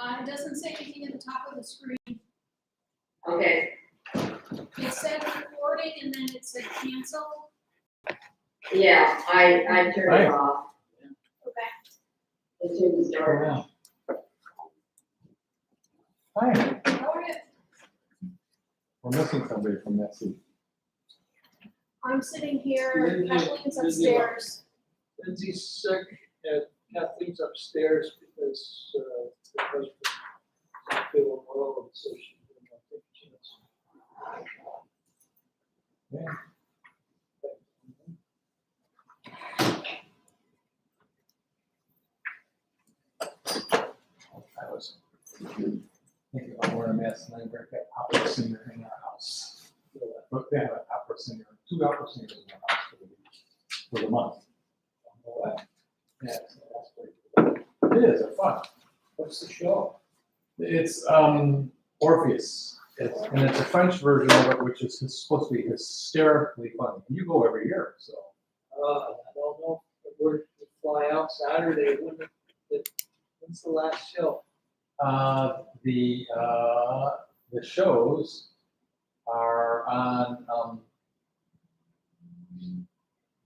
It doesn't say anything at the top of the screen. Okay, It said recording and then it said cancel. yeah, I turned Right. it off. Okay. As soon as it started. Hi, How are you? we're missing somebody from that seat. I'm sitting here, Lindsay- Kathleen's Lindsay- upstairs. Lindsay's sick and Kathleen's upstairs because her husband is feeling well, and so she didn't want to take a chance. Yeah. I was thinking about wearing a mask and I break that opera singer in our house. But they have an opera singer, 2 opera singers in our house for the month. Yeah, so that's pretty cool. It is, they're fun. What's the show? It's Orpheus, and it's a French version of it, which is supposed to be hysterically funny. You go every year, so. I don't know if we're to fly out Saturday. When's the last show? The shows are on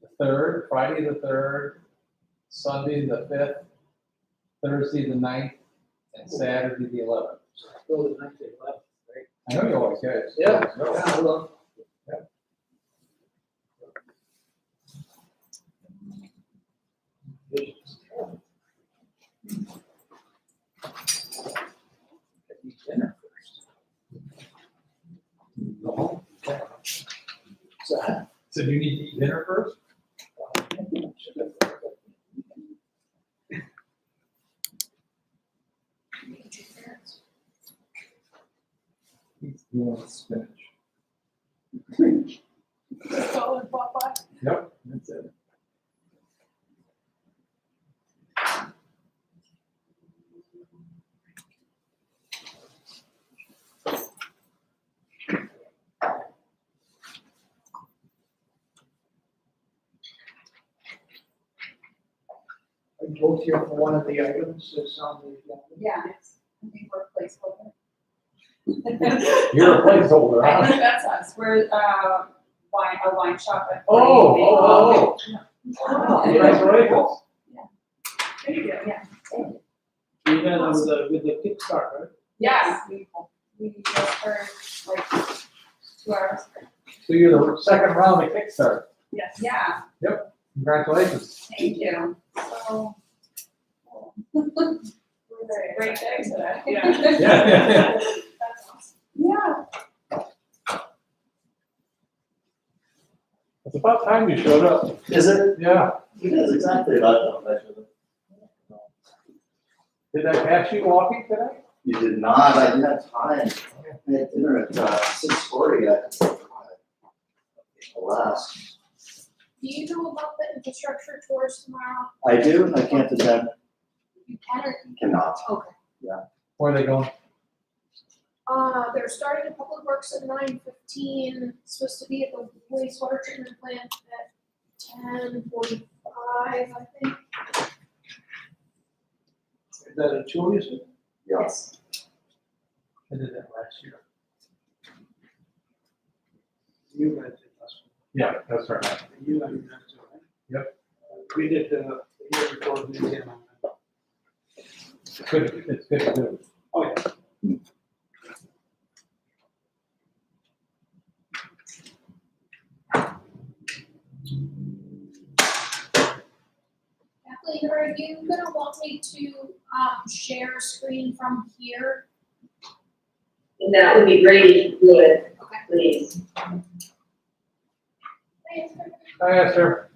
the 3rd, Friday the 3rd, Sunday the 5th, Thursday the 9th, and Saturday the 11th. Go the 9th to 11th, right? I know you always get it. Yeah, No. yeah, hold on. Visions. Eat dinner first. No. So, So do you need to eat dinner first? You want spinach. Solid Popeye. Yep, that's it. Are you both here for one of the items that's on the agenda? Yeah, it's, I think we're placeholder. You're a placeholder, I huh? think that's us, we're, a wine shop at. Oh. Congratulations. There you go, yeah. You had with the Kickstart, right? Yes, we just heard like 2 hours. So you're the second round of Kickstart. Yes. Yeah, Congratulations. thank you. So. Great day today. Yeah. That's awesome. Yeah. It's about time you showed up. Is it? Yeah. It is exactly about that. Did I pass you walking today? You did not, I didn't have time. I had dinner at 6:40 at Alas. Do you know about the infrastructure tours tomorrow? I do, I can't attend, You can or cannot. okay. Where are they going? They're starting at Public Works at 9:15. It's supposed to be at the wastewater treatment plant at 10:45, I think. Is that a choice? Yes. I did that last year. You guys did last Yeah, that's right. one. You and that too, right? Yep. We did the year before the museum. It's good, it's good to do. Oh, yeah. Kathleen, are you gonna want me to share a screen from here? That would be great if you would, please. Hi, Esther.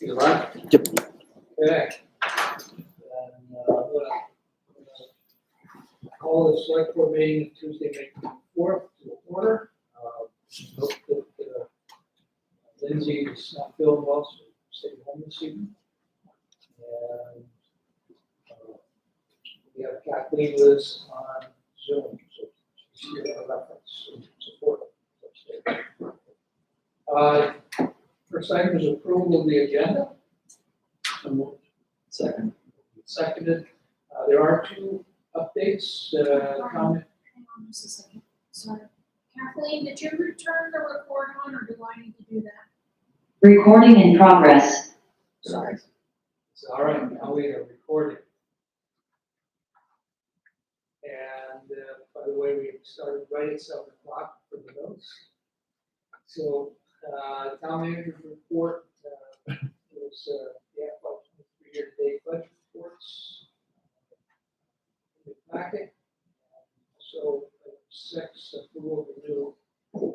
You right? Yep. Okay. And, I'm gonna call the select board meeting Tuesday, May 4th to order. Note that Lindsay is not feeling well, so stay home this evening. And we have Kathleen Liz on Zoom, so she's here for reference and support. First item is approval of the agenda. So moved. Second. Seconded. There are two updates, comment. Hang on just a second, sorry. Kathleen, did you return the report on, or do I need to do that? Recording in progress. Sorry. So, all right, now we are recording. And by the way, we started right at 7 o'clock for the notes. So, town manager's report was the FY23 year-to-date budget reports in the packet. So, 6, approval of the new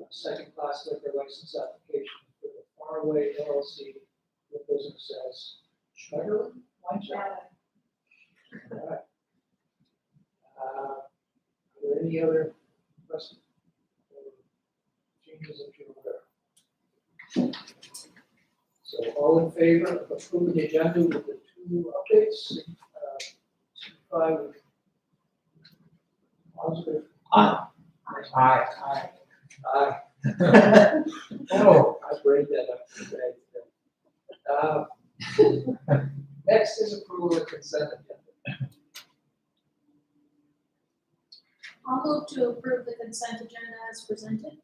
second-class liquor license application for the Faraway LLC, the business as Schmetterling Wine Shop. All right. Are there any other questions or changes that you're aware of? So all in favor of approving the agenda with the two updates, signify with positive. Aye. Aye. Oh. I break that up today. Next is approval of consent agenda. I'll move to approve the consent agenda as presented.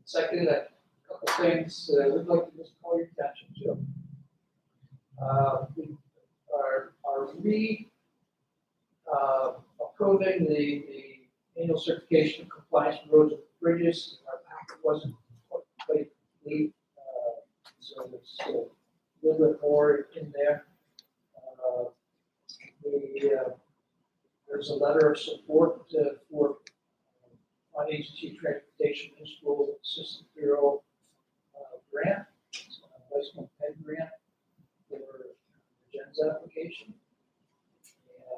Second, a couple things that I would like to just call your attention to. We are approving the annual certification of compliance with roads and bridges. Our packet wasn't quite complete, so there's a little bit more in there. There's a letter of support for non-agency transportation and school assistance bureau grant, Weissman Penn grant for Jen's application.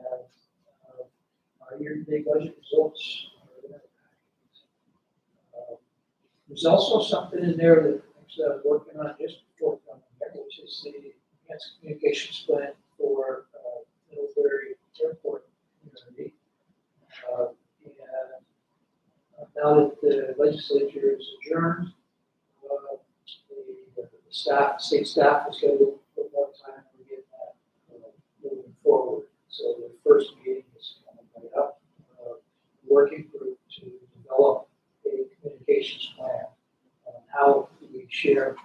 And our year-to-date budget results are in the packet. There's also something in there that I'm working on just before coming here, which is the enhanced communications plan for Middlebury Airport community. And now that the legislature is adjourned, the state staff is going to put more time to get that moving forward. So the first meeting is coming right up. Working group to develop a communications plan on how we share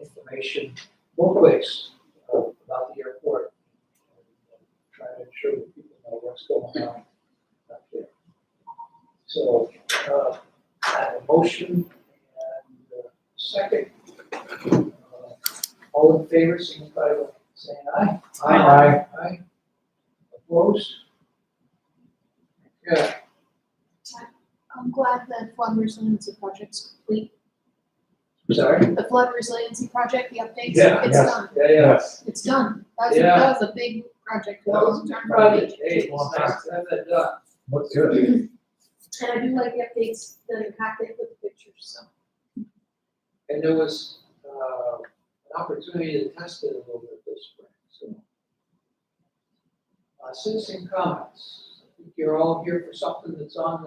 information both ways about the airport. Trying to ensure that people know what's going on up there. So, I have a motion and a second. All in favor, signify by saying aye. Aye. Aye. Opposed? Okay. I'm glad that flood resiliency project's complete. Sorry? The flood resiliency project, the updates, Yeah, it's yes. done. Yeah, Yes. It's done. Yeah. That was a big project. That was a Long-term project. project. Hey, it's nice to have that done. Looks good. And I do like the updates, the packet with the pictures, so. And there was an opportunity to test it a little bit this spring, so. Citizen comments. I think you're all here for something that's on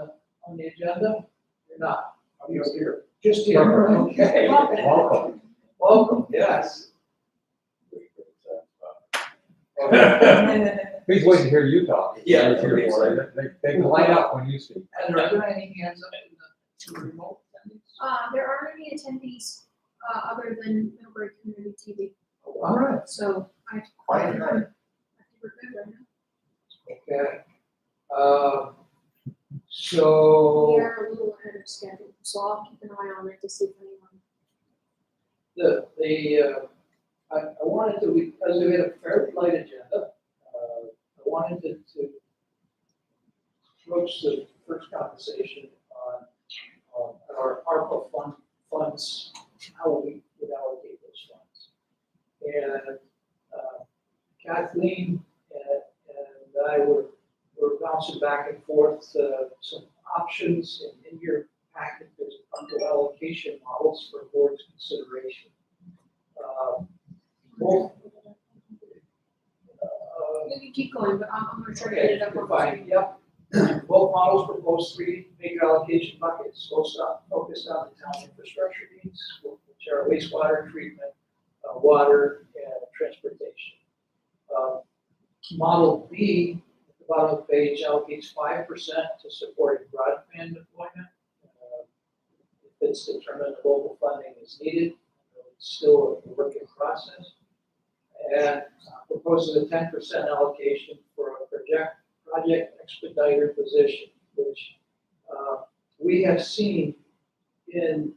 the agenda. You're not. Are you here? Just here. Okay. Welcome. Welcome, yes. Please wait to hear you talk. Yeah, It's here for you. They can light up when you speak. And are there any hands up in the remote attendees? There aren't any attendees, other than Middlebury Community TV, All right, so I think Quiet. we're good right now. okay. So. We are a little ahead of schedule, so I'll keep an eye on it to see if anyone. I wanted to, because we had a fairly light agenda, I wanted to approach the first conversation on our ARPA funds, how we would allocate those funds. And Kathleen and I were bouncing back and forth some options in your packet. There's a bunch of allocation models for board's consideration. Both. You can keep going, but I'm gonna try to get it up. Okay, fine, yep. Both models propose 3 major allocation buckets, focused on the town infrastructure needs. We'll are wastewater treatment, water, and transportation. Model B, at the bottom of the page, allocates 5% to supporting broadband deployment. If it's determined that local funding is needed, it's still a work in process. And proposes a 10% allocation for a project expediter position, which we have seen in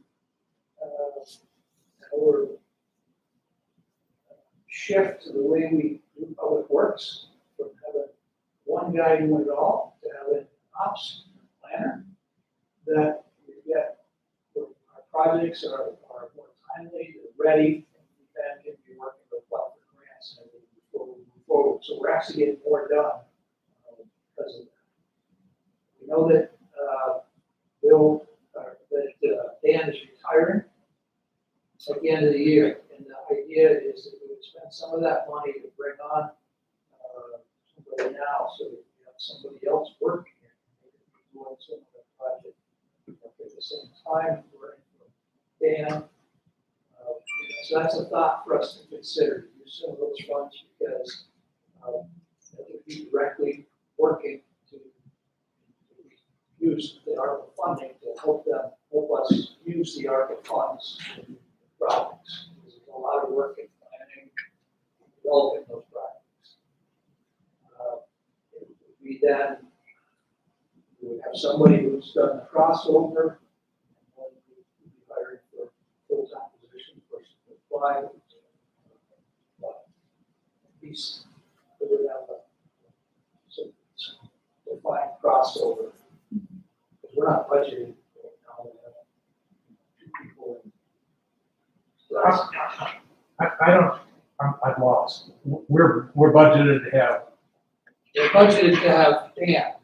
our shift to the way we do public works, from having one guy doing it all to having an ops planner, that we get our projects are more timely, they're ready, and we then can be working with apply for grants and everything before we move forward. So we're actually getting more done because of that. We know that Dan is retiring at the end of the year, and the idea is that we would spend some of that money to bring on somebody now, so that we have somebody else working here, doing some of the project. At the same time, we're in Dan. So that's a thought for us to consider, to use some of those funds, because that would be directly working to use the ARPA funding to help us use the ARPA funds in projects. There's a lot of work in planning, developing those projects. We would have somebody who's done the crossover, and we would be hiring for full-time position for supply. At least we would have some defined crossover. Because we're not budgeting right now, we have 2 people in. So that's, I'm lost. We're budgeted to have we're budgeted to have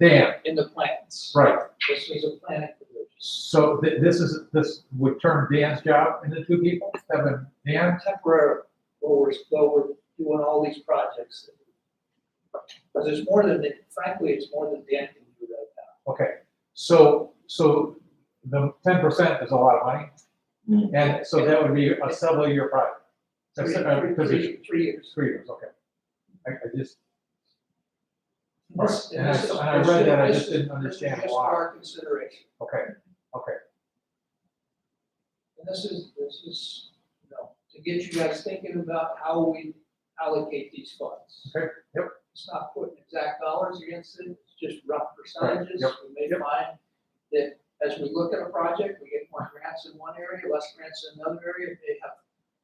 Dan, in the plans. right. This is a planning position. So this would turn Dan's job into 2 people, having Dan? Temporary, while we're doing all these projects. Because there's more than, frankly, it's more than Dan can do right now. Okay, so the 10% is a lot of money, and so that would be a several-year project. Position. 3 years. 3 years, okay. I just, This- and this is- I read that, I this just is- didn't understand This is just why. our consideration. Okay, And this is, to get you guys thinking about how we allocate these funds. Okay, yep. It's not putting exact dollars against it, it's just rough percentages. Yep, We may yep. find that as we look at a project, we get more grants in one area, less grants in another area.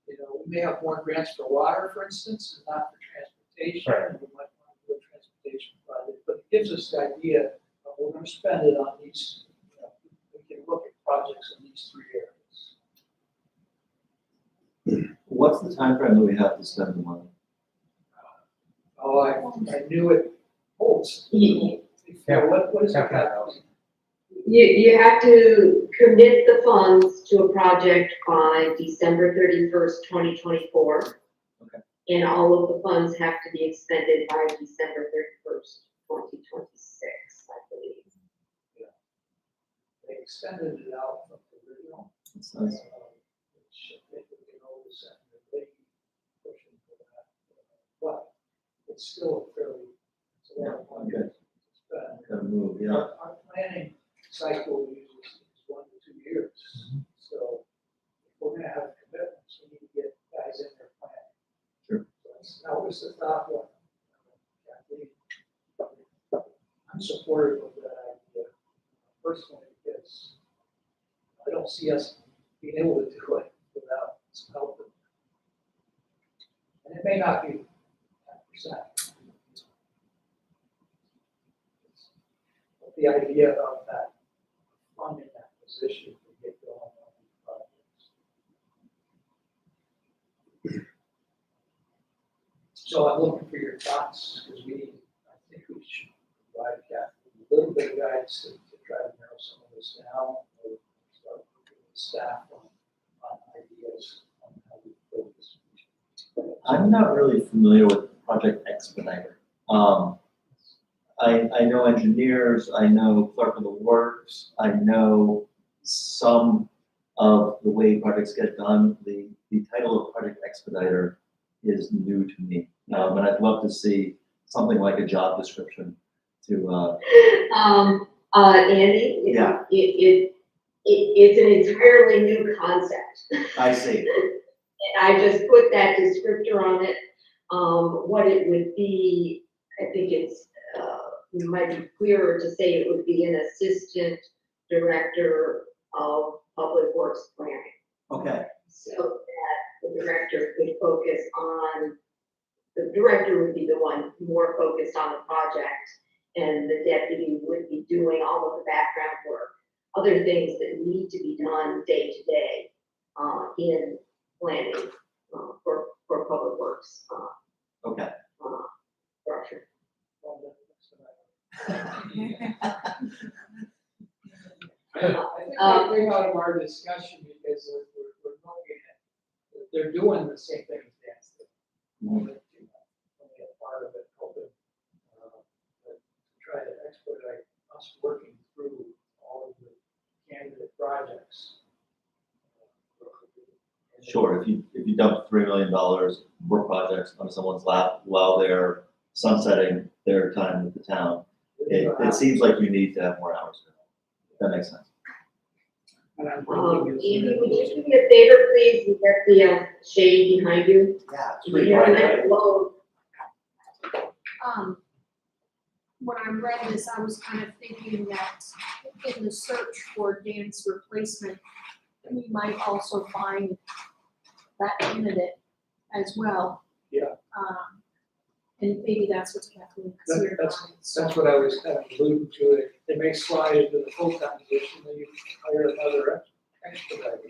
We may have more grants for water, for instance, and not for transportation. Right. And we might want to do a transportation project, but it gives us the idea of we're going to spend it on these, we can look at projects in these 3 areas. What's the time frame that we have to spend the money? Oh, I knew it. Holds. Yeah. What is it? $5,000. You have to commit the funds to a project by December 31st, 2024. Okay. And all of the funds have to be expended by December 31st, 2026, I believe. They extended it out from the original. That's nice. Which I think we can always send the big pushing for that. But it's still fairly, it's a lot of money. Okay. to spend. Gotta move, yeah. Our planning cycle usually is 1 to 2 years. So if we're gonna have commitments, we need to get guys in there planning. Sure. So that was the thought one. I'm supportive of that idea personally, because I don't see us being able to do it without some help. And it may not be 10%. But the idea of that funding that position to get going on these projects. So I'm looking for your thoughts, because I think we should provide Kathy a little bit of guidance to try to narrow some of this down, or start working with staff on ideas on how we build this. I'm not really familiar with Project Expediter. I know engineers, I know clerk of the works, I know some of the way projects get done. The title of project expediter is new to me. And I'd love to see something like a job description to, Andy, Yeah. it's an entirely new concept. I see. And I just put that descriptor on it. What it would be, I think it's, it might be clearer to say it would be an assistant director of public works planning. Okay, So that the director could focus on, the director would be the one more focused on the project, and the deputy would be doing all of the background work, other things that need to be done day to day in planning for public works okay. structure. I think I bring out of our discussion because we're looking at, they're doing the same thing as Dan's doing. Only a part of it, helping, to try to expedite us working through all of the candidate projects. Sure, if you dump $3 million work projects on someone's lap while they're sunsetting their time with the town, it seems like you need to have more hours. That makes sense. Andy, would you do me a favor, please, and get the shade behind you? Yeah, it's pretty You're bright, gonna right? blow. When I read this, I was kind of thinking that in the search for Dan's replacement, we might also find that candidate as well. Yeah. And maybe that's what's Kathleen considered. That's what I was kind of alluding to. They may slide into the full-time position, then you hire another expediter,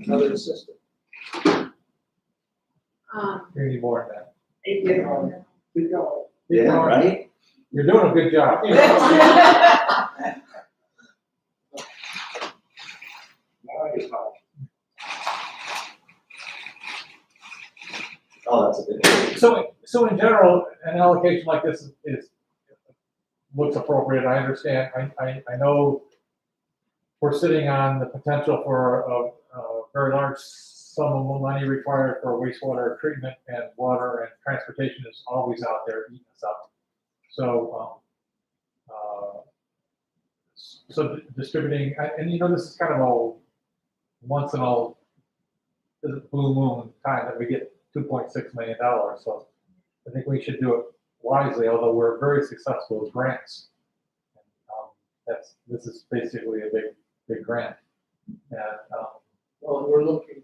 another assistant. We need more than that. Thank you. Good going. Yeah, right? You're doing a good job. Oh, that's a big. So in general, an allocation like this looks appropriate. I understand. I know we're sitting on the potential for a very large sum of money required for wastewater treatment, and water and transportation is always out there eating us up. So distributing, and you know, this is kind of a once in a blue moon time that we get $2.6 million. So I think we should do it wisely, although we're very successful with grants. This is basically a big grant. And, Well, we're looking,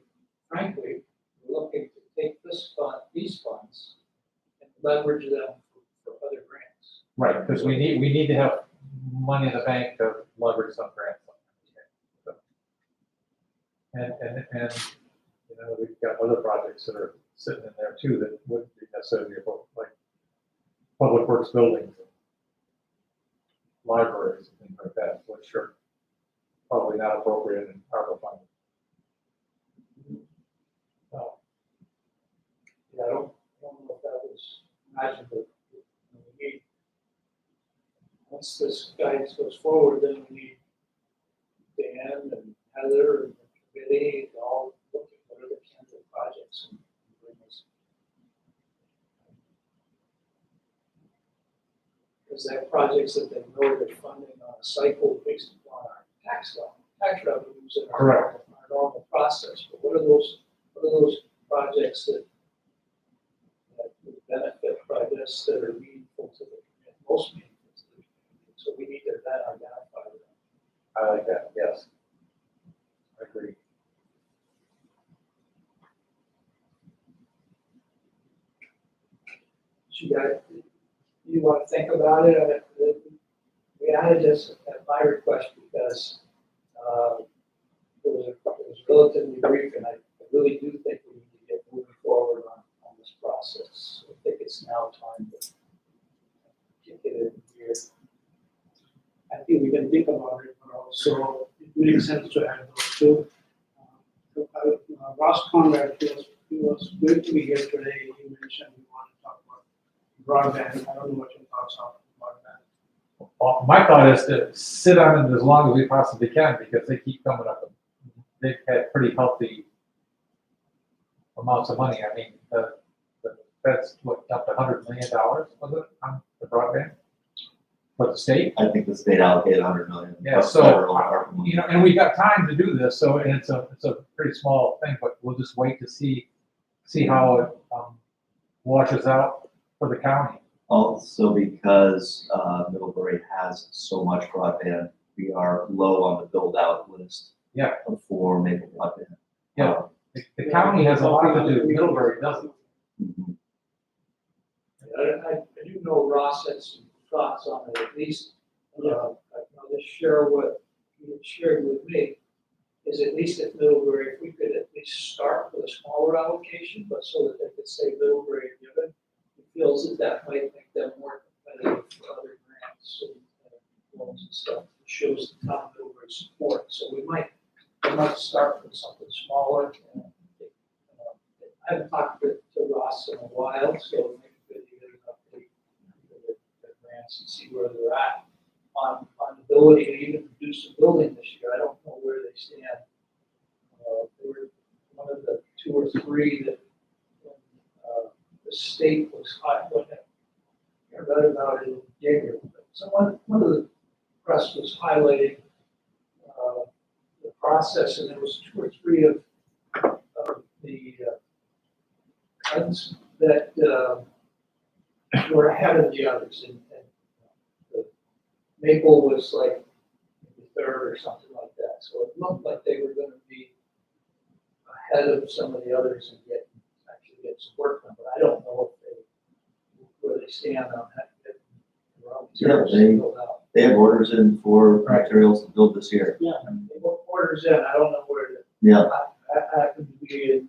frankly, we're looking to take these funds and leverage them for other grants. right, because we need to have money in the bank to leverage some grants. So, and you know, we've got other projects that are sitting in there too that wouldn't be necessarily like public works buildings, libraries, and things like that, which are probably not appropriate in ARPA funding. Yeah, I don't know if that was imagined, but we need, once this guidance goes forward, then we need Dan and Heather and the committee and all look at what are the candidate projects and bring us. Because they have projects that they know they're funding on a cycle based upon our tax revenues and our normal process. But what are those projects that would benefit by this that are meaningful to the community, most meaningful to the community? So we need to then identify them. I like that, yes. I agree. You want to think about it? We added this at my request because it was relatively brief, and I really do think we need to get moving forward on this process. I think it's now time to kick it in here. I think we can think about it, but also it makes sense to have those two. Ross Conrad, he was good to be here today. He mentioned we want to talk about broadband. I don't know what your thoughts are about that. Well, my thought is to sit on it as long as we possibly can, because they keep coming up with they've had pretty healthy amounts of money. I mean, the Fed's what, dumped $100 million, was it, on the broadband? For the state? I think the state allocated 100 million. Yeah, plus so, federal ARPA money. you know, and we got time to do this, so, and it's a pretty small thing, but we'll just wait to see how it, washes out for the county. Also because Middlebury has so much broadband, we are low on the build-out list. Yeah. For Maple broadband. Yeah. The county has a lot to do, Middlebury doesn't. Mhm. I do know Ross had some thoughts on it, at least, I'll just share what he had shared with me, is at least at Middlebury, if we could at least start with a smaller allocation, but so that they could say Middlebury given, he feels that might make them more competitive for other grants and loans and stuff. It shows the town Middlebury support, so we might start with something smaller. I haven't talked to Ross in a while, so maybe we could get an update on the grants and see where they're at on ability to even do some building this year. I don't know where they stand. They were one of the 2 or 3 that the state was hot when I read about it in January. But one of the press was highlighting the process, and there was 2 or 3 of the items that were ahead of the others, and the Maple was like maybe 3rd or something like that. So it looked like they were going to be ahead of some of the others and actually get some work done. But I don't know if where they stand on that. They have orders in for materials to build this year. Yeah, they put orders in. I don't know where to. Yeah. I happen to be in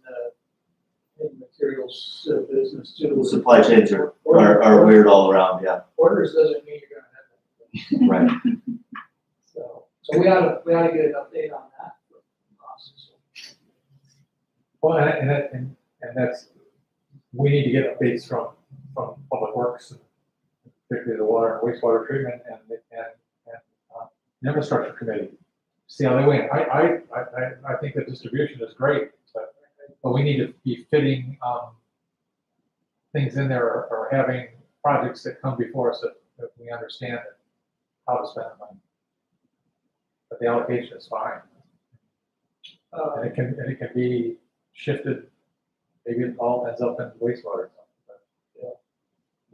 materials business too. Supply chains are weird all around, yeah. Orders doesn't mean you're gonna have them. Right. So we ought to get an update on that process. Well, and that's, we need to get updates from Public Works, particularly the water and wastewater treatment and the infrastructure committee. See how they went. I think the distribution is great, but we need to be fitting things in there or having projects that come before us that we understand how to spend the money. But the allocation is fine. And it can be shifted, maybe it all ends up in wastewater or something.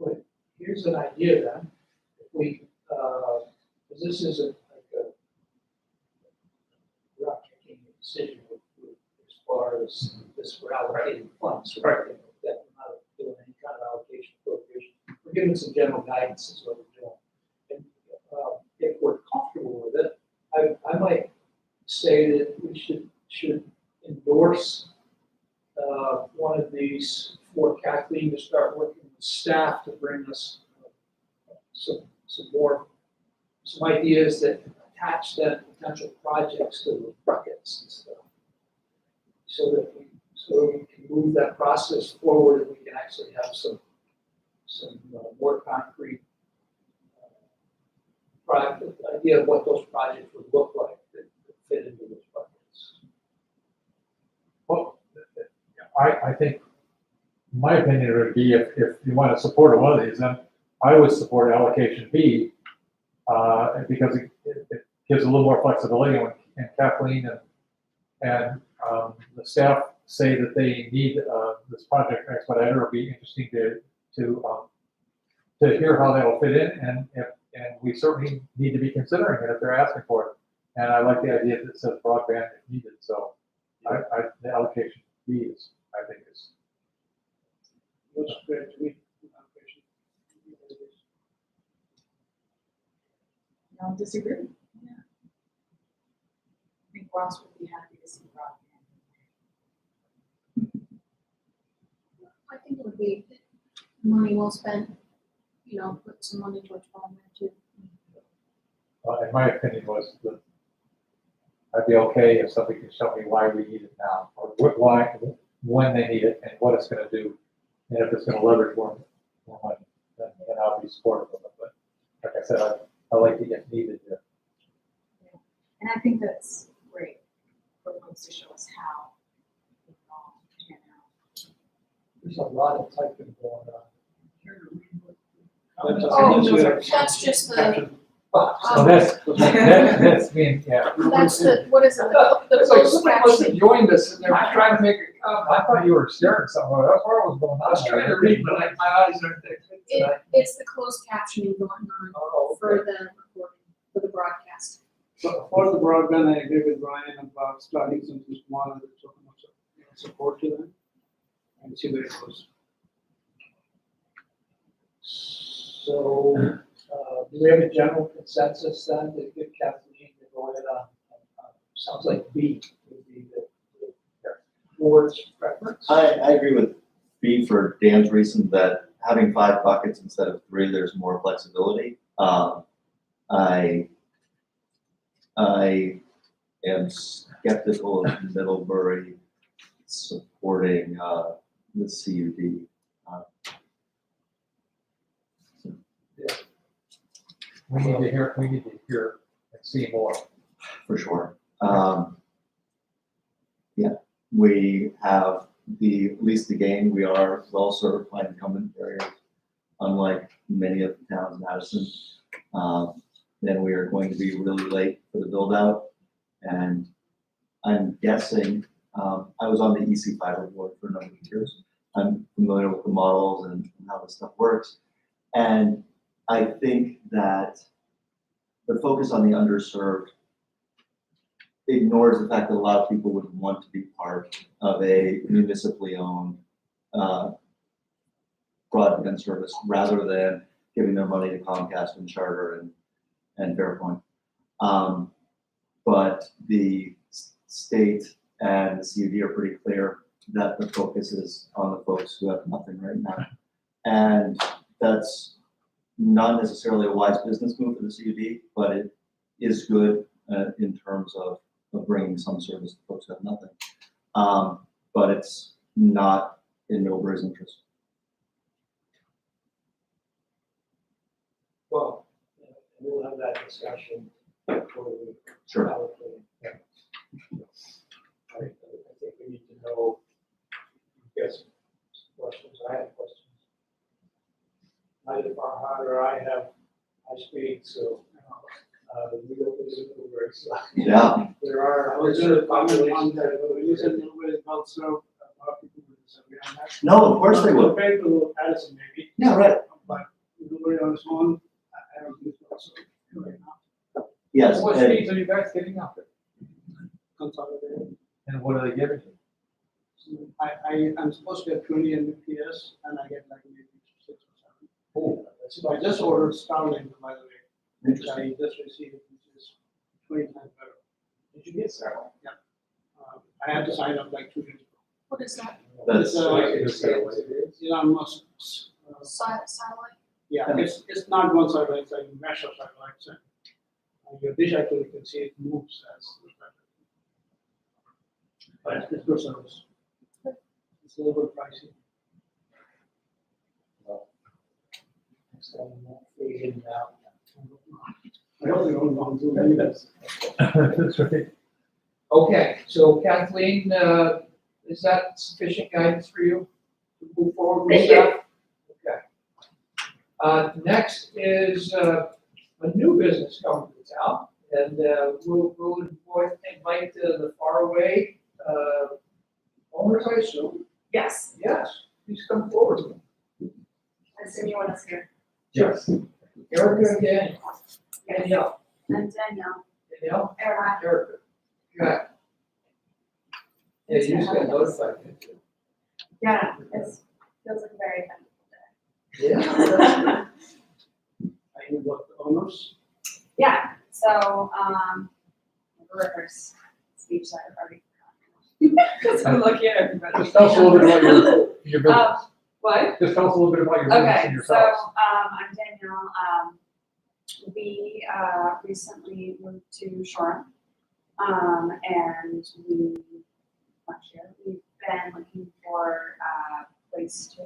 But, But here's an idea then, if we, because this isn't like we're not making a decision as far as this, we're allocating funds, right? That we're not doing any kind of allocation appropriation. We're giving some general guidance is what we're doing. And if we're comfortable with it, I might say that we should endorse one of these for Kathleen to start working with staff to bring us some ideas that attach that potential projects to the buckets and stuff. So that we can move that process forward and we can actually have some more concrete idea of what those projects would look like that fit into those buckets. well, I think, my opinion would be if you want to support one of these, then I would support allocation B, because it gives a little more flexibility when and Kathleen and the staff say that they need this project expedited. It'll be interesting to hear how that will fit in, and we certainly need to be considering it if they're asking for it. And I like the idea that it says broadband if needed, so the allocation B is, I think, is. Looks good to me. Don't disagree. Yeah. I think Ross would be happy to see broadband. I think it would be money well spent, put some money towards broadband too. And my opinion was that I'd be okay if somebody can show me why we need it now, or why, when they need it, and what it's going to do, and if it's going to leverage more money, then I'll be supportive of it. But like I said, I like to get needed here. And I think that's great for goes to show us how it all pan out. There's a lot of typing going on. Oh, that's just the, Caption. So that's being, yeah. that's the, what is it, the It's like closed somebody must have captioning. joined us and they're trying to make a comment. I thought you were sharing something, that's what was going on. I was trying to read, but like my eyes aren't that good tonight. It's the closed captioning going on Oh, for the recording, for the broadcast. So for the broadband, I agree with Brian about starting something small and talking about support to them and see where it goes. So, do we have a general consensus then to give Kathleen to go ahead on, sounds like B would be the board's preference? I agree with B for Dan's reason that having 5 buckets instead of 3, there's more flexibility. I am skeptical of Middlebury supporting the CUD. We need to hear and see more. For sure. Yeah, we have at least the game, we are well served by incumbent carriers, unlike many of the towns in Madison. Then we are going to be really late for the build out. And I'm guessing, I was on the EC Fiber board for a number of years. I'm familiar with the models and how this stuff works. And I think that the focus on the underserved ignores the fact that a lot of people would want to be part of a municipally owned broadband service rather than giving their money to Comcast and Charter and Fairpoint. But the state and the CUD are pretty clear that the focus is on the folks who have nothing right now. And that's not necessarily a wise business move for the CUD, but it is good in terms of bringing some service to folks who have nothing. But it's not in Middlebury's interest. Well, we'll have that discussion before we. Sure. allocate. I think we need to know, yes, questions, I have questions. Neither Farhad or I have high speed, so, we go to the Middlebury side. Yeah. There are I was gonna comment on populations that, that. when you said Middlebury is well served, a lot of people would disagree on that. No, of course they will. Compared to Addison maybe. Yeah, right. But Middlebury on its own, I don't think it's well served right now. Yes. What and- speeds are you guys getting up there? Consolidated. And what are they giving you? I'm supposed to get 20 Mbps and I get like maybe 6 or 7. Oh, So I just ordered Starlink, by the way, which Interesting. I just received, which is 20 times better. did you get Starlink? I had to sign up like 2 days ago. What is that? That's, Elon Musk's, Satellite? yeah, it's not one satellite, it's like a mesh of satellites. And your dish actually can see it moves as the satellite. But it's good service. It's a little bit pricey. I don't think I'm going to do that. That's right. Okay, so Kathleen, is that sufficient guidance for you to move forward with Thank you. that? Okay. Next is a new business coming to town, and we'll invite the faraway owners, I assume. Yes, Yes, please come forward. I assume you want us here. Yes. Erica again. Danielle. I'm Danielle. Danielle? Erica. Erica. Good. Yeah, you just got notified. didn't you? Yeah, it's, feels like a very Yeah. eventful day. I know what the owners. Yeah, so, reverse speech that I've already forgotten. Because I'm looking at everybody. Just tell us a little bit about your business. What? Just tell us a little bit about your business Okay, and so, yourself. I'm Danielle, we, recently moved to Shoreham. And last year, we've been looking for a place to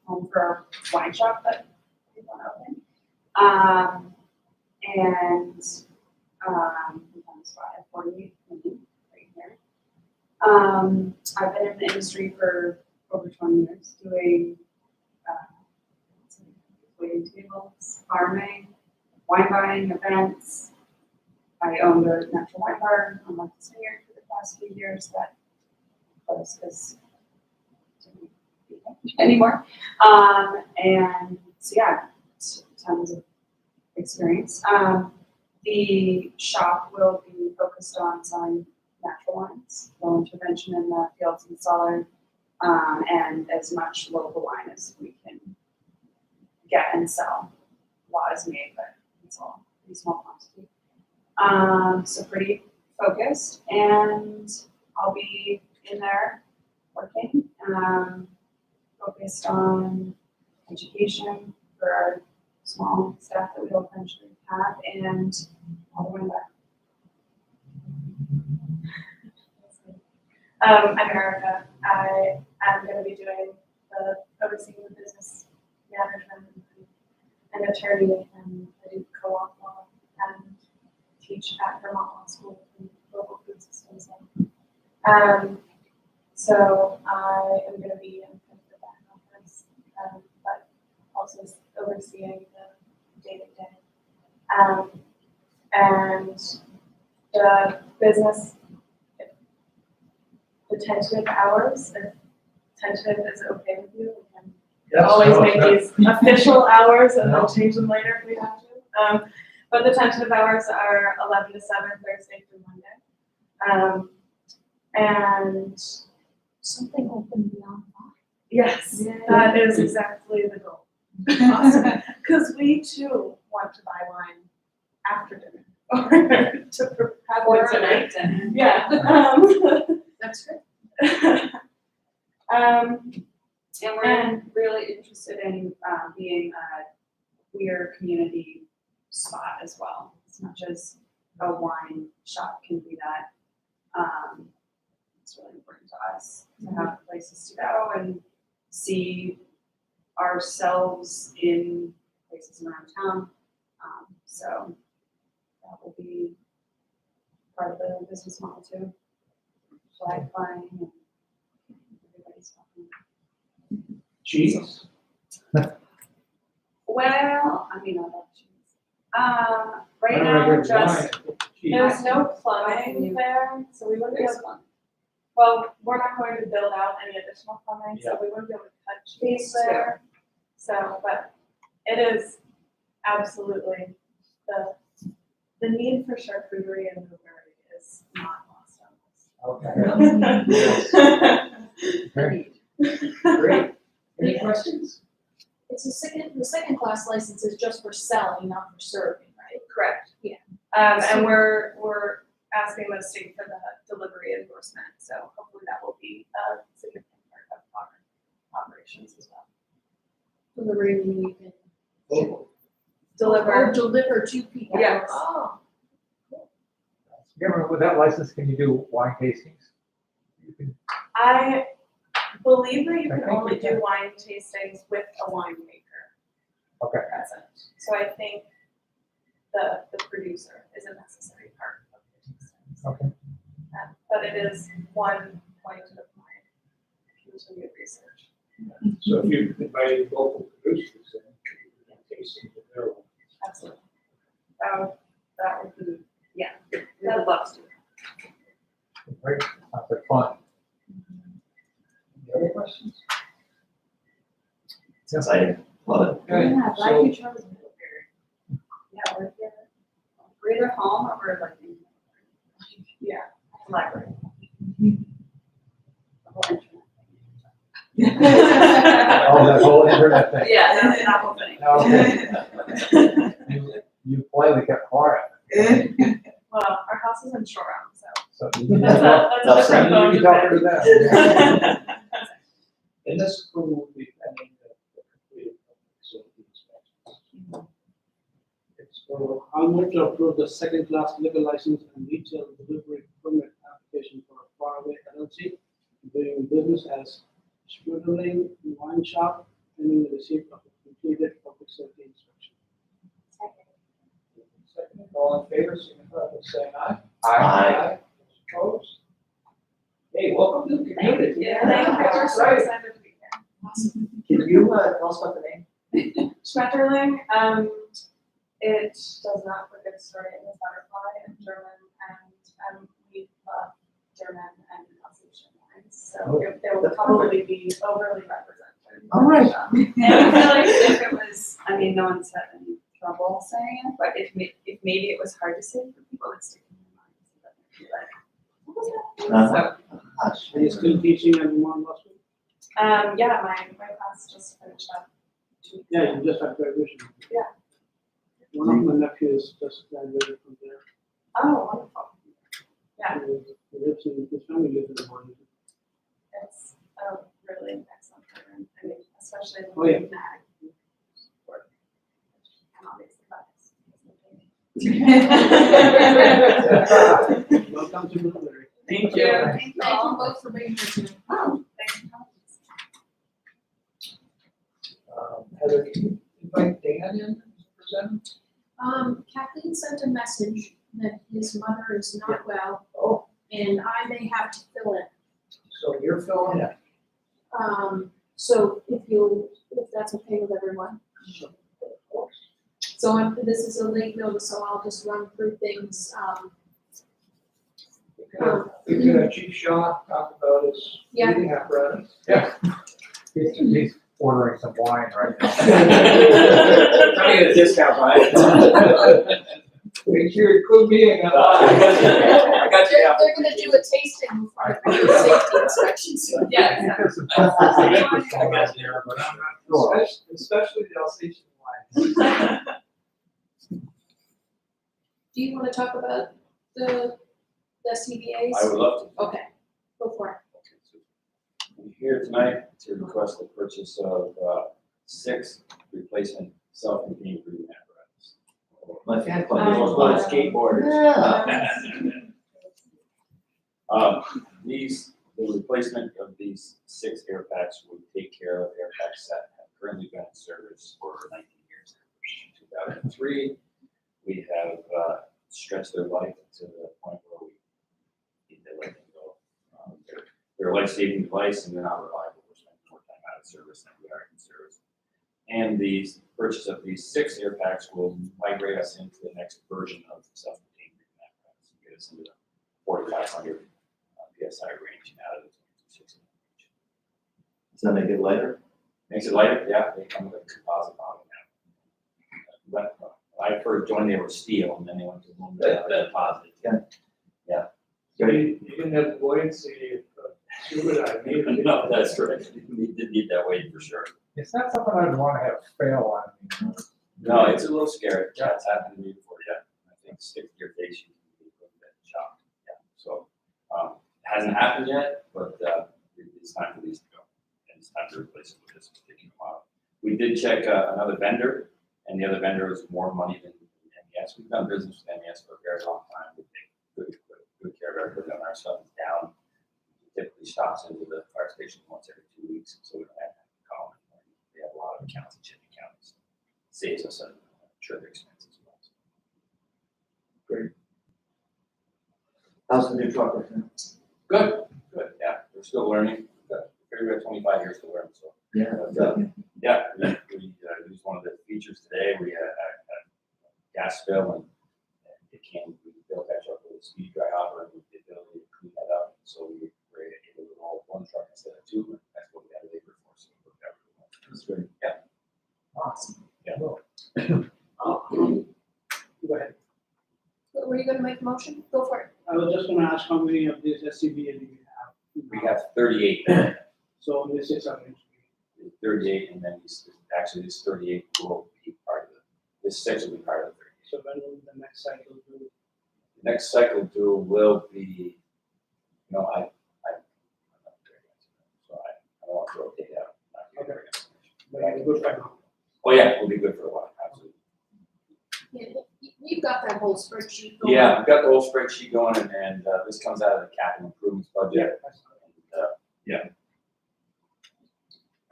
home for our wine shop that we want to open. We found a spot at 48 Lincoln right here. I've been in the industry for over 20 years, doing waiting tables, farming, wine buying, events. I owned a natural wine bar on Martha's Vineyard for the past few years that closed because didn't be there anymore. And so yeah, tons of experience. The shop will be focused on selling natural wines, low intervention in the fields and cellar, and as much local wine as we can get and sell. A lot is made, but it's all pretty small quantity. So pretty focused, and I'll be in there working, focused on education for our small staff that we'll eventually have, and all the way back. I'm Erica. I am going to be doing the overseeing the business management and attorney, and I do co-op law and teach at Vermont Law School in local food systems. So I am going to be in the back office, but also overseeing the day-to-day. And the business, the tentative hours, if tentative is okay with you, we can always make these official hours and then change them later if we have to. But the tentative hours are 11 to 7, Thursday through Monday. And Something open beyond yes, that is exactly the goal. Because we too want to buy wine after dinner or to have Or dinner. a night dinner. Yeah. That's good. Um, And we're really interested in being a queer community spot as well. As much as a wine shop can be that, it's really important to us to have places to go and see ourselves in places around town. So that will be part of the business model too. Flag flying and everybody's talking. Cheese? Well, I mean, I love cheese. Right I don't now, know, we're just, cheese. there's no plumbing there, so we wouldn't be able to, well, we're not going to build out any additional plumbing, so we wouldn't be able to cut cheese there. So, but it is absolutely, the need for charcuterie in Middlebury is not lost on us. Okay. Great. Great. Any questions? It's the second class license is just for selling, not for serving, right? Correct. Yeah. And we're asking the state for the delivery endorsement, so hopefully that will be a significant part of our operations as well. Delivery, you can. Oh, Deliver. Or deliver to people. Yes. Oh, with that license, can you do wine tastings? You can, I believe that you I can think only we do can. wine tastings with a winemaker okay. present. So I think the producer is a necessary part of the tastings. Okay. But it is one point of my continued research. So if you invite local producers, then you can taste it their own. Absolutely. That would be, yeah, we would love to. Great. Sounds like fun. Any other questions? It's exciting, love it. Okay. yeah, So- like you chose Middlebury. Yeah, we're here. We're either home or we're like in yeah. library. The whole internet. Oh, that whole internet thing. Yeah, that whole thing. Okay. You politely kept quiet. Well, our house is in Shoreham, so So you that's a different you bone can to talk to them. pick. And this approval will be pending the completed facility inspection. So I'll move to approve the second class liquor license and retail delivery permit application for a faraway LLC doing business as Sprudeling Wine Shop, pending the receipt of a completed public safety inspection. Second, all in favor, signify by saying aye. Aye. Opposed? Hey, welcome. Oh, good community. Yeah, thank you, we're so Right. excited to be here. Can you, tell us about the name? Schmetterling, it does not look good story in the butterfly in German, and we love German and Constitution wines, so it will probably be overly represented. All right. And I feel like if it was, I mean, no one's had any trouble saying it, but if maybe it was hard to say for people, it's sticking in their minds. So that they'd be like, what was that? So, Are you still teaching at Vermont Law School? yeah, my class just finished up 2 weeks Yeah, ago. you just had graduation. Yeah. One of my nephews just graduated from there. Oh, wonderful. Yeah. His family lives in Vermont. It's a really excellent program, I mean, especially Oh, yeah. the mag work. And obviously that's. Welcome to Middlebury. Thank you. Thank you both for being here tonight. Oh, thanks for coming. Heather, can you invite Dan in to present? Kathleen sent a message that his mother is not well, Oh, and I may have to fill it. so you're filling in. So if that's okay with everyone. So this is a late notice, so I'll just run through things. You know, Chief Shaw talked about his Yeah. breathing apparatus. Yeah. He's ordering some wine right now. Trying to get a discount, right? Make sure you include me in that line. I got you now. They're gonna do a tasting before they do safety inspections. Yeah, I got there, but I'm not sure. Especially the Alsatian wine. Do you wanna talk about the CBAs? I would love to. Okay, go for it. I'm here tonight to request the purchase of 6 replacement self-contained breathing apparatus. My fan club. Oh, Little wow. skateboarders. The replacement of these 6 air packs would take care of air packs that have currently been in service for 19 years. In 2003, we have stretched their life to the point where we need to let them go. They're a life-saving device and they're not reliable. We're spending more time out of service than we are in service. And the purchase of these 6 air packs will migrate us into the next version of self-contained breathing apparatus and get us into the 4,500 PSI range out of the 260 range. Does that make it lighter? Makes it lighter, yeah, they come with a composite bottom now. When I first joined, they were steel, and then they went to aluminum, composite. Yeah. So you didn't have buoyancy of scuba diving. No, that's correct, we did need that weight for sure. It's not something I'd want to have fail on me. No, it's a little scary, that's happened to me before, yeah, I think stick to your face, you can be a little bit shocked, yeah, so, hasn't happened yet, but, it's time for these to go, and it's time to replace it with this particular model. We did check, another vendor, and the other vendor was more money than MES. We've done business with MES for a very long time. We take good care of our equipment. Our stuff is down. It typically stops into the fire station once every 2 weeks, so we don't have to call them. We have a lot of accounts in Chippy counties. Saves us a trip expense as well. Great. How's the new truck working? Good, yeah. We're still learning. We have 25 years to learn, so. Yeah. Yeah, we used one of the features today. We had a gas spill and it came, we built that truck with a speed dry hopper and the ability to clean that up. So we were able to roll 1 truck instead of 2. And that's what we had labor for. So we worked out really well. That's great. Yeah. Awesome. Yeah. Go ahead. Were you gonna make a motion? Go for it. I was just gonna ask how many of these SCBA do you have? We have 38. So this is something. 38, and then this 38 will be part of this 6 will be part of the 38. So when will the next cycle do? The next cycle due will be, I'm not very so I don't want to rotate out. Not giving very much information. But I good right now. Oh yeah, we'll be good for a while, absolutely. Yeah, you've got that whole spreadsheet going. Yeah, we've got the whole spreadsheet going, and this comes out of the capital improvements budget. And,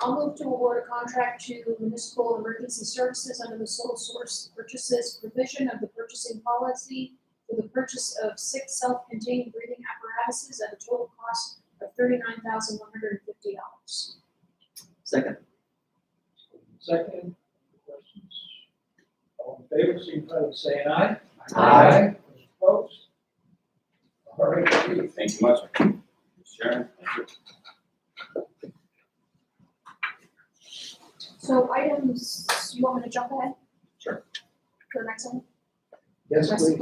I'll move to award a contract to municipal emergency services under the sole source purchases provision of the purchasing policy for the purchase of 6 self-contained breathing apparatuses at a total cost of $39,150. Second. Second, questions? All in favor, signify by saying aye. Aye. Those opposed? All right, Steve. Thank you much. Sharon, thank you. So items, you want me to jump ahead? Sure. To the next one? Yes, please.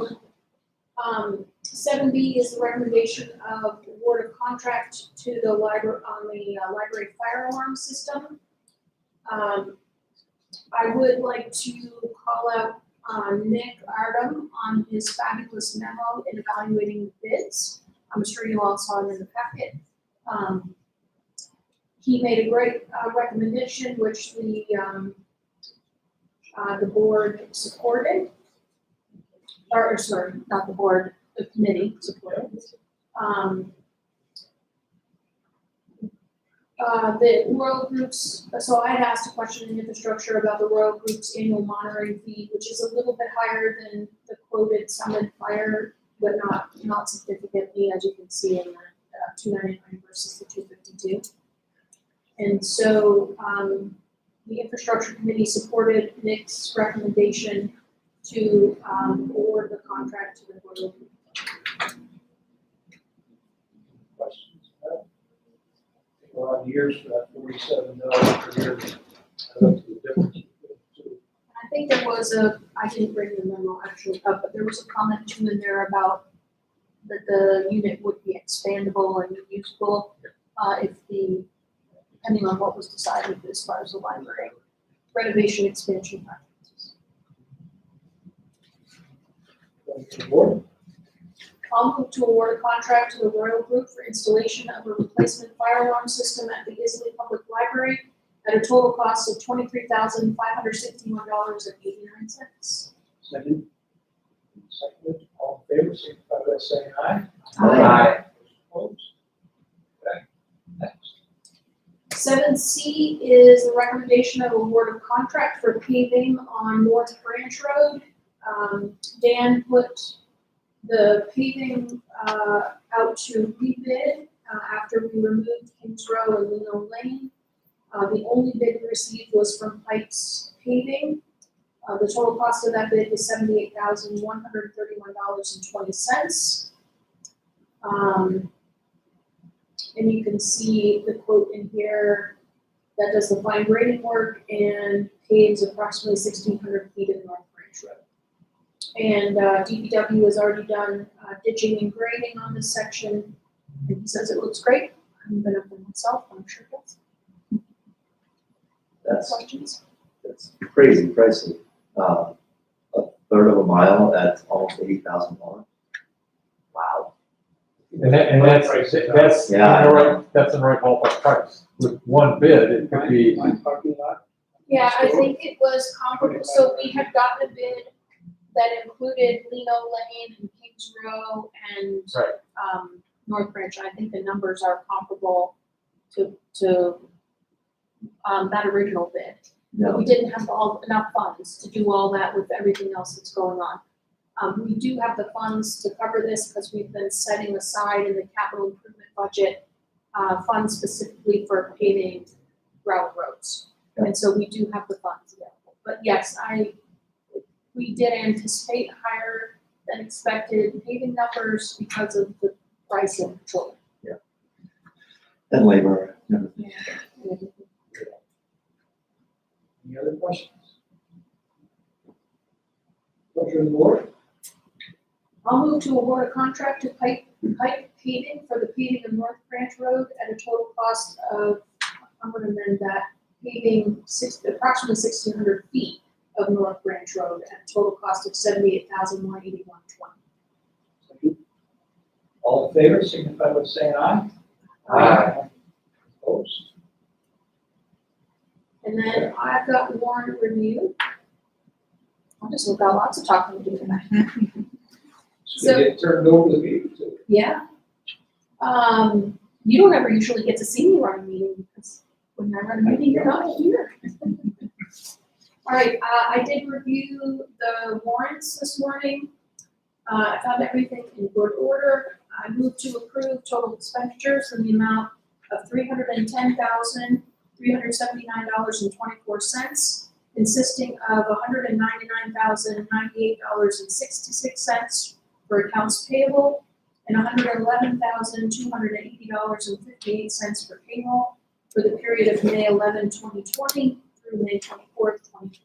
7B is the recommendation of award of contract to the library, on the library fire alarm system. I would like to call out Nick Ardum on his fabulous memo in evaluating bids. I'm sure you all saw it in the packet. He made a great recommendation, which the board supported. Or, sorry, not the board, the committee supported. The Royal Group's, so I had asked a question in infrastructure about the Royal Group's annual monitoring fee, which is a little bit higher than the quoted Summit Fire, but not significantly, as you can see in the $299 versus the $252. And so, the infrastructure committee supported Nick's recommendation to award the contract to the Royal Group. Questions? A lot of years for that $47 per year. I don't know the difference. I think there was I didn't bring the memo actually up, but there was a comment too in there about that the unit would be expandable and usable, depending on what was decided as far as the library renovation expansion projects. The board? I'll move to award a contract to the Royal Group for installation of a replacement fire alarm system at the Isley Public Library at a total cost of $23,561.89. Second. Second, all in favor, signify by saying aye. Aye. Opposed? Okay, next. 7C is the recommendation of award of contract for paving on North Branch Road. Dan put the paving out to rebid after we removed Kings Row and Lino Lane. The only bid we received was from Pikes Paving. The total cost of that bid was $78,131.20. And you can see the quote in here that does the fine grading work and paves approximately 1,600 feet of North Branch Road. And DPW has already done ditching and grading on this section, and he says it looks great. I haven't been up there myself, but I'm sure it does. Questions? That's crazy pricey. A third of a mile at almost $80,000. Wow. And that's Yeah. that's in the right ballpark price. With one bid, it could be, My parking lot. Yeah, I think it was comparable, so we had gotten a bid that included Lino Lane and Kings Row and Right. North Branch. I think the numbers are comparable to that original bid. But we didn't have enough funds to do all that with everything else that's going on. We do have the funds to cover this because we've been setting aside in the capital improvement budget funds specifically for paving gravel roads. And so we do have the funds available. But yes, we did anticipate higher than expected paving numbers because of the price of petroleum. Yeah. And labor. and everything. Any other questions? Pleasure of the board? I'll move to award a contract to Pike Paving for the paving of North Branch Road at a total cost of, I'm gonna amend that, paving approximately 1,600 feet of North Branch Road at a total cost of $78,181.20. All in favor, signify by saying aye. Aye. Opposed? And then I've got warrant review. I've just got lots of talking to do tonight. So you get turned over the meeting to. Yeah. You don't ever usually get to see me run a meeting because when I run a meeting, you're not here. All right, I did review the warrants this morning. I found everything in good order. I move to approve total expenditures in the amount of $310,379.24, consisting of $199,098.66 for accounts payable and $111,280.58 for payroll for the period of May 11, 2020 through May 24th, 2020.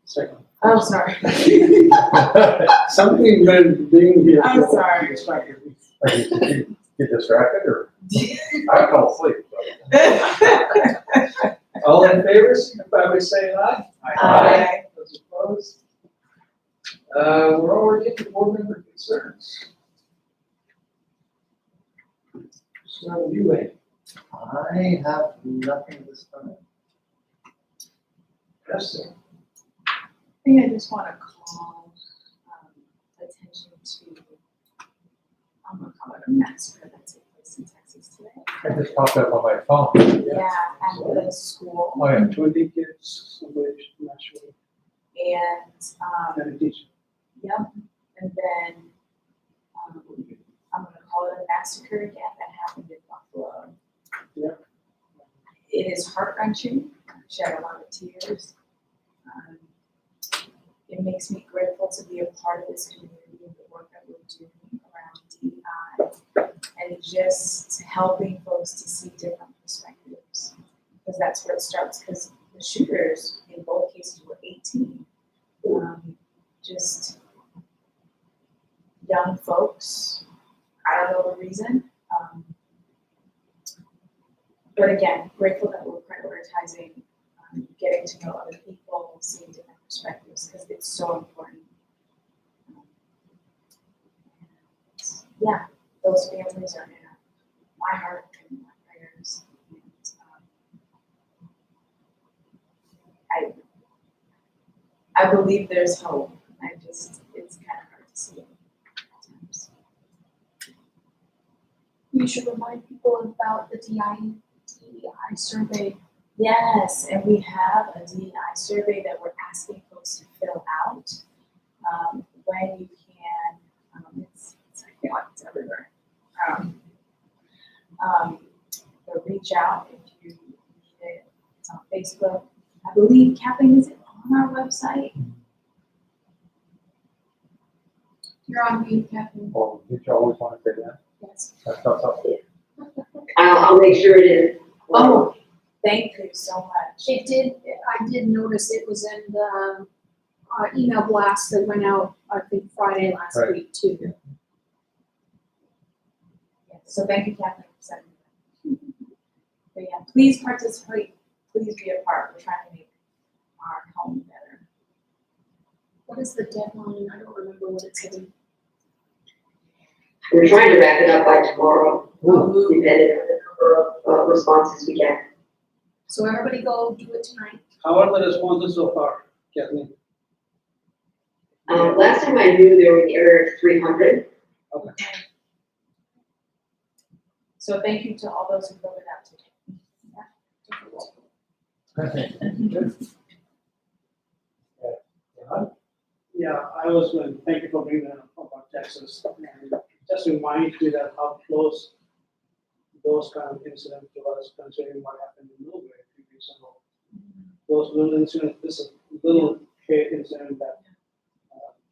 Second. Oh, sorry. Something went ding here. I'm sorry. Distracted me. Get distracted or? I fell asleep. All in favor, signify by saying aye. Aye. Those opposed? We're already into board member concerns. So you, Wayne, I have nothing this time. Justin, I think I just want to call attention to, I'm gonna call it a massacre that took place in Texas today. It just popped up on my phone. Yeah, at the school. Oh, yeah. 20 kids, somebody naturally, And, and a teacher. yep, and then, I'm gonna call it a massacre again that happened in Buffalo. Yeah. It is heart-wrenching, I've shed a lot of tears. It makes me grateful to be a part of this community and the work that we're doing around DEI and just helping folks to see different perspectives. Because that's where it starts, because the shooters in both cases were 18. Just young folks, I don't know the reason. But again, grateful that we're prioritizing getting to know other people, seeing different perspectives, because it's so important. Yeah, those families are in my heart and my prayers. And I believe there's hope. It's kind of hard to see at times. You should remind people about the DEI survey. Yes, and we have a DEI survey that we're asking folks to fill out. When you can, it's I feel like it's everywhere. But reach out if you need it. It's on Facebook. I believe, Kathleen, is it on our website? You're on mute, Kathleen. Well, did you always want to say that? Yes. That's up. I'll make sure it is. Oh, thank you so much. I did notice it was in the email blast that went out, I think Friday last Right. week too. Yeah, so thank you, Kathleen, for sending that. But yeah, please participate, please be a part. We're trying to make our home better. What is the deadline? I don't remember what it said. We're trying to wrap it up by tomorrow, depending on the number of responses we get. So everybody go do it tonight. How are the responses so far, Kathleen? Last time I knew they were in the area of 300. Okay. So thank you to all those who filled it out today. Yeah, I was going, thank you for bringing that up about Texas. And just remind me that how close those kind of incidents to us, considering what happened in Middlebury a few weeks ago. Those little incidents, this is a little hate incident that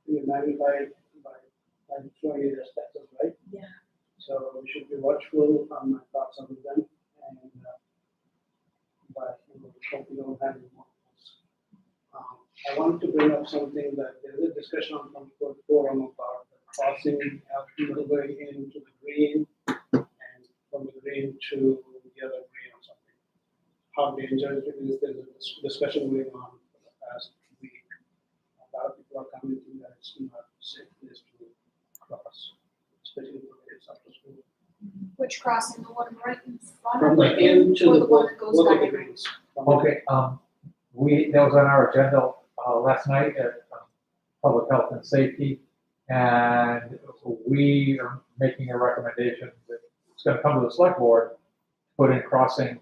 we magnified by showing it as Texas, right? Yeah. So we should be watchful on my thoughts on them, and but we hope we don't have any more. I want to bring up something that there is a discussion on the forum about the crossing of Middlebury into the green and from the green to the other green or something. How dangerous it is, there's a discussion going on for the past week. A lot of people are commenting that it's not a safe place to cross, especially for kids after school. Which crossing, the one right in front From of the end to or the the one that goes both of back? the greens. Okay, that was on our agenda, last night at Public Health and Safety. And we are making a recommendation that it's gonna come to the select board, put in crossing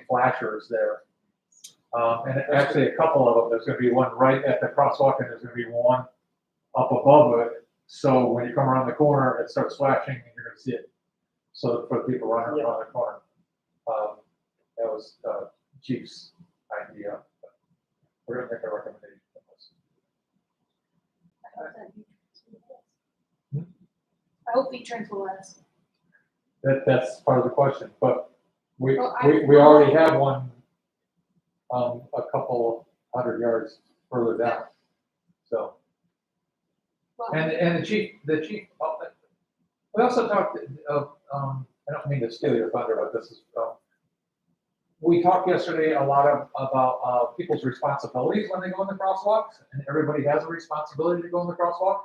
flashers there. And actually a couple of them, there's gonna be one right at the crosswalk and there's gonna be one up above it, so when you come around the corner, it starts flashing and you're gonna see it. So for the people running around the corner. That was, Chief's idea. We're gonna make a recommendation. I hope V-Trans will let us. That's part of the question, but we Well, already have one, a couple 100 yards further down. So, Well, and the chief, we also talked, I don't mean to steal your thunder, but this is, we talked yesterday a lot about people's responsibilities when they go in the crosswalks, and everybody has a responsibility to go in the crosswalk.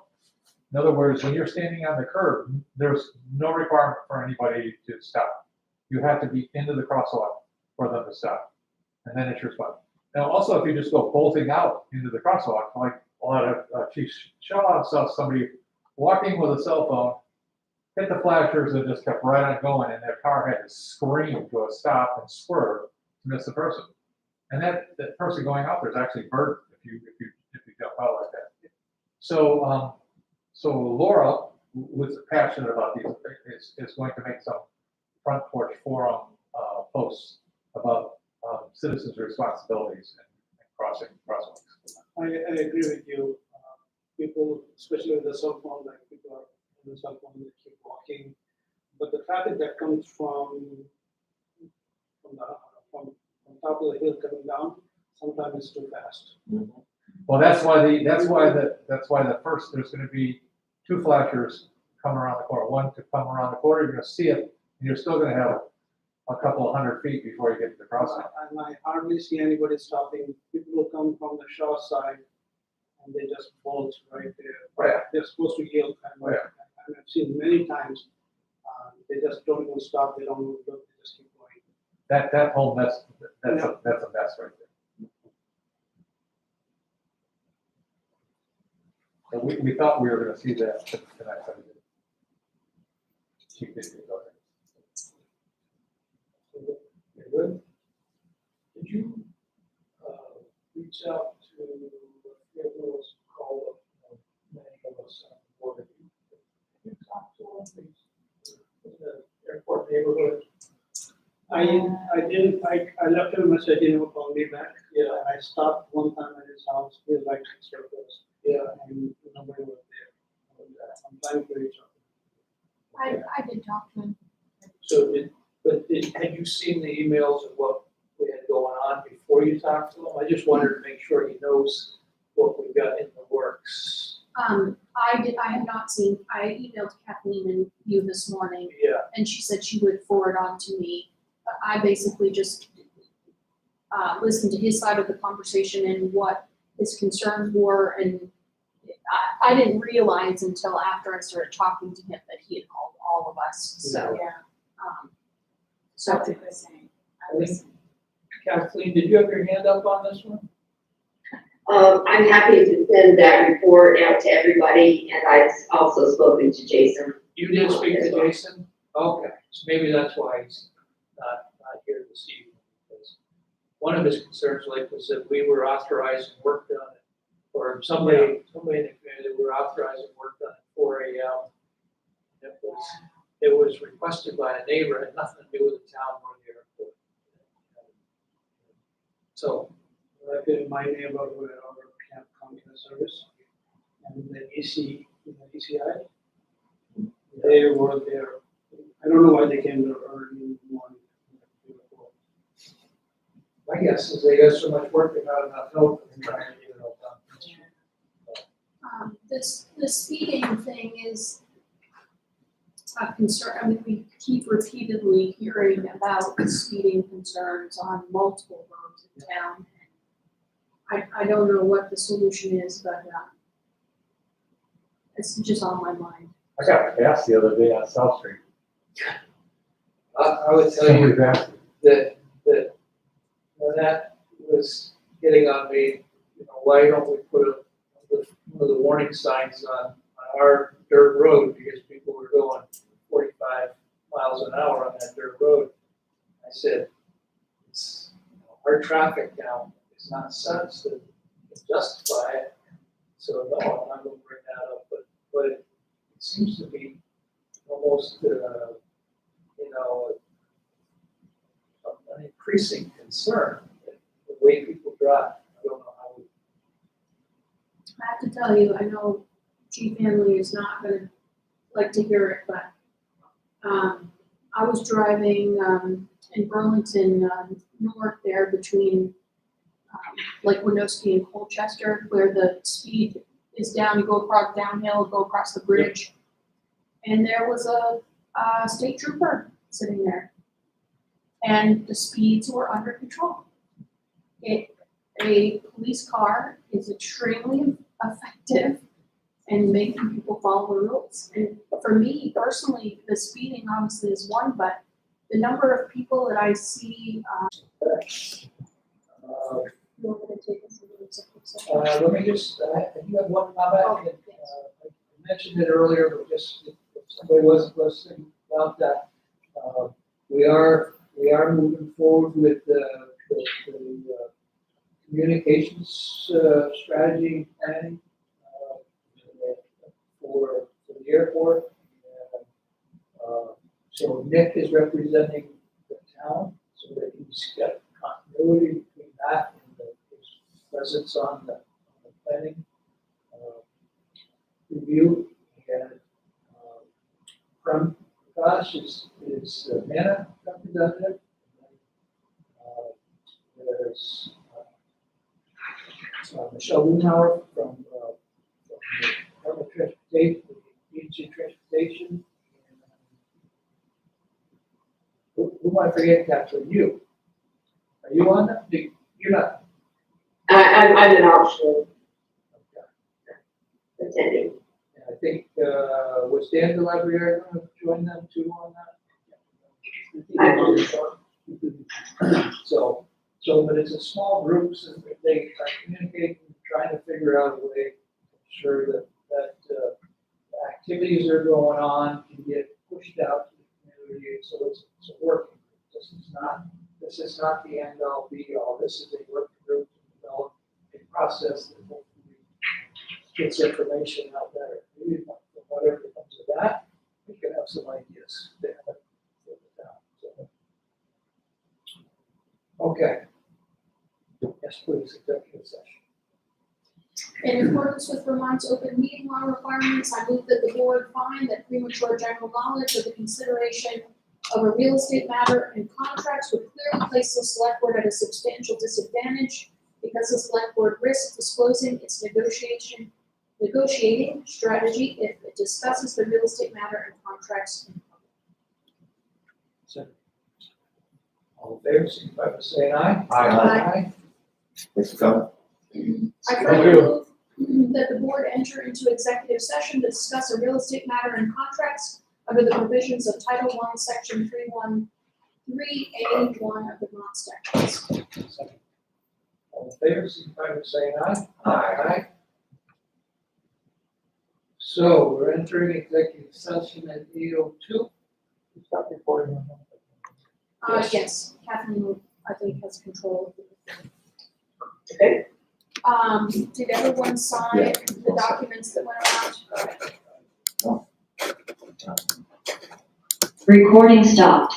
In other words, when you're standing on the curb, there's no requirement for anybody to stop. You have to be into the crosswalk for them to stop, and then it's your spot. Now, also, if you just go bolting out into the crosswalk, like a lot of Chief Shaw saw somebody walking with a cell phone, hit the flashers and just kept right on going, and their car had to scream to a stop and swerve to miss the person. And that person going out there is actually burdened if you jump out like that. So Laura, who's passionate about these, is going to make some front porch forum posts about citizens' responsibilities and crossing crosswalks. I agree with you. People, especially with the cell phone, like people are on the cell phone, they keep walking. But the traffic that comes from top of the hill coming down, sometimes it's too fast. Well, that's why the first, there's gonna be 2 flashers coming around the corner. One to come around the corner, you're gonna see it, and you're still gonna have a couple of 100 feet before you get to the crossing. And I hardly see anybody stopping. People will come from the Shaw side and they just bolt right there. Right. They're supposed to yield kind of. Yeah. And I've seen many times, they just don't even stop, they don't move, they just keep going. That whole mess, that's a mess right there. So we thought we were gonna see that tonight. So we didn't. Chief didn't go there. Very good. Did you, reach out to, it was called, many of us on the board, have you talked to them, the airport neighborhood? I didn't, I left him a message, he never called me back. Yeah. And I stopped one time at his house, he was like circles. Yeah. And nobody was there. And, I'm trying to reach out. I did talk to him. So had you seen the emails of what we had going on before you talked to him? I just wanted to make sure he knows what we've got in the works. I have not seen, I emailed Kathleen and you this morning, Yeah, and she said she would forward on to me. I basically just listened to his side of the conversation and what his concerns were, and I didn't realize until after I started talking to him that he had called all of us, so. Yeah, So, that's a good thing. I think, Kathleen, did you have your hand up on this one? I'm happy to send that report out to everybody, and I've also spoken to Jason. You did speak to Jason? Okay, so maybe that's why he's not here this evening. Because one of his concerns, like, was that we were authorizing work done, or somebody in the community, were authorizing work done at 4 a.m. It was requested by a neighbor, had nothing to do with the town or the airport. So, Like in my neighborhood, our camp county service, and the ECI, they were there. I don't know why they came there early in the morning. my guess is they got so much work, they not enough help in trying to get it all done. the speeding thing is a concern. I mean, we keep repeatedly hearing about the speeding concerns on multiple roads in town. I don't know what the solution is, but it's just on my mind. I got gas the other day on South Street. I would tell Somebody you passed me. that when that was getting on me, why don't we put one of the warning signs on our dirt road, because people were going 45 miles an hour on that dirt road. I said, our traffic now is not such that it can justify it. So no, I'm not gonna bring that up, but it seems to be almost, you know, an increasing concern, the way people drive. I don't know how we. I have to tell you, I know Chief Hanley is not gonna like to hear it, but, I was driving, in Burlington, north there between, like Winooski and Colchester, where the speed is down, you go across downhill, go across the bridge. And there was a state trooper sitting there. And the speeds were under control. A police car is extremely effective in making people follow the rules. And for me personally, the speeding obviously is one, but the number of people that I see, you want me to take us into executive session? Let me just, I do have one comment, and, I mentioned it earlier, but just if somebody wasn't listening about that. We are moving forward with the communications, strategy planning, for the airport. And, so Nick is representing the town, so that he's got continuity between that and his presence on the planning review. And from Gosh is Nana representative. There's Michelle Wunauer from the Department of Transportation, Agency of Transportation. Who am I forgetting, Catherine? You. Are you on that? You're not. I'm an optional attending. And I think, was Dan Delabrie going to join them too on that? So, but it's a small group, so they are communicating, trying to figure out a way to ensure that the activities that are going on can get pushed out to the community, so it's working. This is not the end all be all. This is a working group to develop a process that hopefully gets information out there. Maybe whatever comes of that, we can have some ideas there. So, okay. Yes, please, executive session. In accordance with Vermont's open meeting law requirements, I move that the board find that premature general knowledge of the consideration of a real estate matter and contracts would clearly place the select board at a substantial disadvantage because the select board risks disclosing its negotiating strategy if it discusses the real estate matter and contracts in public. So, all in favor, signify by saying aye. Aye. Thanks for coming. I further move that the board enter into executive session to discuss a real estate matter and contracts under the provisions of Title I, Section 313A1 of the Vermont statutes. All in favor, signify by saying aye. Aye. So we're entering executive session at 8:02. Stop recording. Yes, Kathleen, I think, has control of it. Okay. Did everyone sign the documents that went around? Recording stopped.